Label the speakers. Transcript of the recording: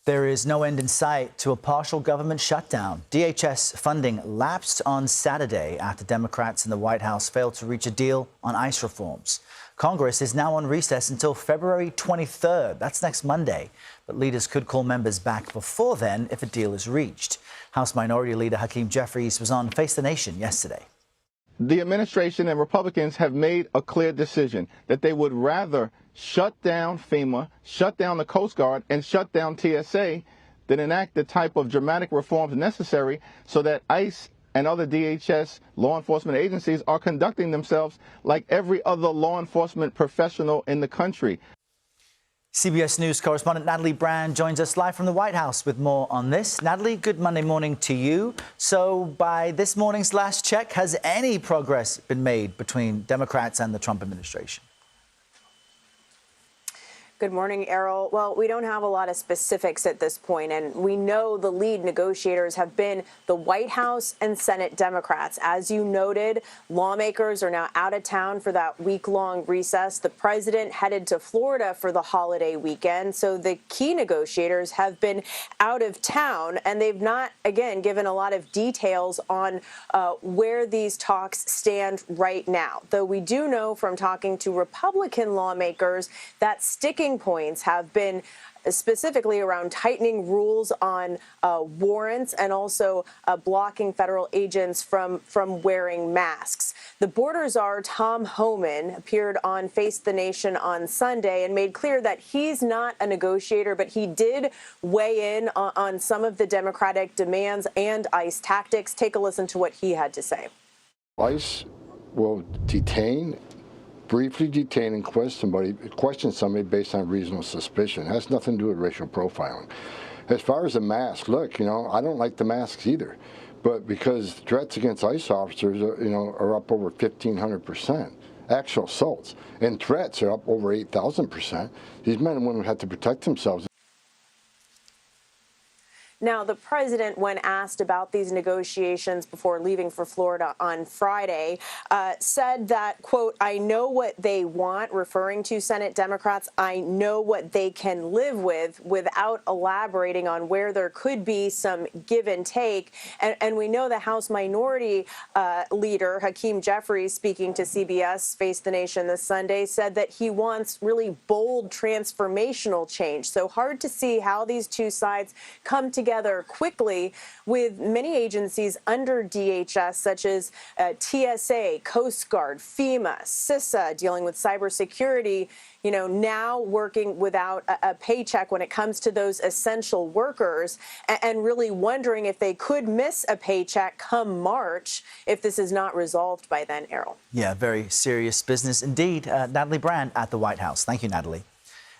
Speaker 1: There is no end in sight to a partial government shutdown. DHS funding lapsed on Saturday after Democrats in the White House failed to reach a deal on ICE reforms. Congress is now on recess until February 23rd. That's next Monday. But leaders could call members back before then if a deal is reached. House Minority Leader Hakeem Jeffries was on Face the Nation yesterday.
Speaker 2: The administration and Republicans have made a clear decision that they would rather shut down FEMA, shut down the Coast Guard, and shut down TSA than enact the type of dramatic reforms necessary so that ICE and other DHS law enforcement agencies are conducting themselves like every other law enforcement professional in the country.
Speaker 1: CBS News correspondent Natalie Brand joins us live from the White House with more on this. Natalie, good Monday morning to you. So by this morning's last check, has any progress been made between Democrats and the Trump administration?
Speaker 3: Good morning, Errol. Well, we don't have a lot of specifics at this point, and we know the lead negotiators have been the White House and Senate Democrats. As you noted, lawmakers are now out of town for that week-long recess. The president headed to Florida for the holiday weekend, so the key negotiators have been out of town, and they've not, again, given a lot of details on where these talks stand right now. Though we do know from talking to Republican lawmakers that sticking points have been specifically around tightening rules on warrants and also blocking federal agents from wearing masks. The border czar Tom Homan appeared on Face the Nation on Sunday and made clear that he's not a negotiator, but he did weigh in on some of the Democratic demands and ICE tactics. Take a listen to what he had to say.
Speaker 4: ICE will briefly detain and question somebody based on reasonable suspicion. It has nothing to do with racial profiling. As far as the mask, look, I don't like the masks either, but because threats against ICE officers, are up over 1,500%. Actual assaults and threats are up over 8,000%. These men and women have to protect themselves.
Speaker 3: Now, the president, when asked about these negotiations before leaving for Florida on Friday, said that, quote, "I know what they want," referring to Senate Democrats. "I know what they can live with," without elaborating on where there could be some give and take. And we know the House Minority Leader, Hakeem Jeffries, speaking to CBS Face the Nation this Sunday, said that he wants really bold transformational change. So hard to see how these two sides come together quickly, with many agencies under DHS, such as TSA, Coast Guard, FEMA, CISA, dealing with cybersecurity, now working without a paycheck when it comes to those essential workers, and really wondering if they could miss a paycheck come March if this is not resolved by then, Errol.
Speaker 1: Yeah, very serious business indeed. Natalie Brand at the White House. Thank you, Natalie.